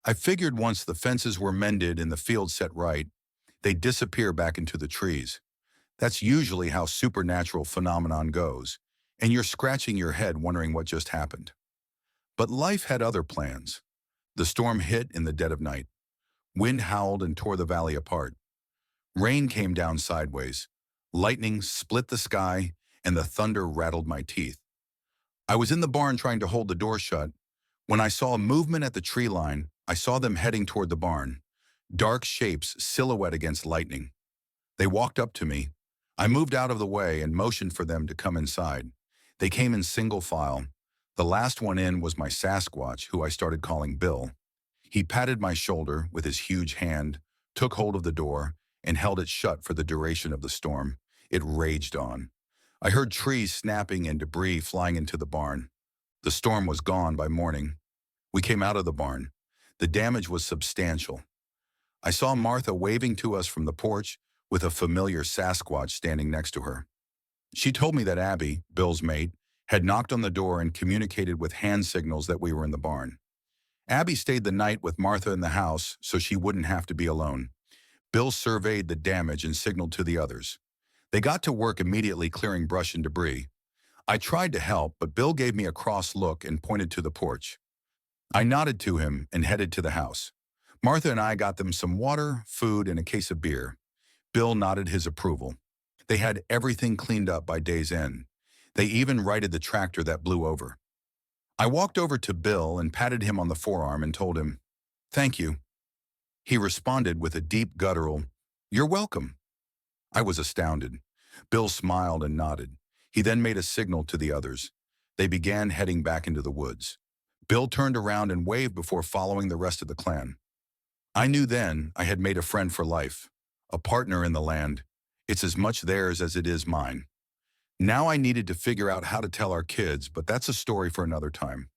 I figured once the fences were mended and the field set right, they'd disappear back into the trees. That's usually how supernatural phenomenon goes, and you're scratching your head wondering what just happened. But life had other plans. The storm hit in the dead of night. Wind howled and tore the valley apart. Rain came down sideways. Lightning split the sky, and the thunder rattled my teeth. I was in the barn trying to hold the door shut. When I saw a movement at the tree line, I saw them heading toward the barn. Dark shapes silhouette against lightning. They walked up to me. I moved out of the way and motioned for them to come inside. They came in single file. The last one in was my Sasquatch, who I started calling Bill. He patted my shoulder with his huge hand, took hold of the door, and held it shut for the duration of the storm. It raged on. I heard trees snapping and debris flying into the barn. The storm was gone by morning. We came out of the barn. The damage was substantial. I saw Martha waving to us from the porch with a familiar Sasquatch standing next to her. She told me that Abby, Bill's mate, had knocked on the door and communicated with hand signals that we were in the barn. Abby stayed the night with Martha in the house so she wouldn't have to be alone. Bill surveyed the damage and signaled to the others. They got to work immediately clearing brush and debris. I tried to help, but Bill gave me a cross look and pointed to the porch. I nodded to him and headed to the house. Martha and I got them some water, food, and a case of beer. Bill nodded his approval. They had everything cleaned up by day's end. They even righted the tractor that blew over. I walked over to Bill and patted him on the forearm and told him, "Thank you." He responded with a deep guttural, "You're welcome." I was astounded. Bill smiled and nodded. He then made a signal to the others. They began heading back into the woods. Bill turned around and waved before following the rest of the clan. I knew then I had made a friend for life, a partner in the land. It's as much theirs as it is mine. Now I needed to figure out how to tell our kids, but that's a story for another time.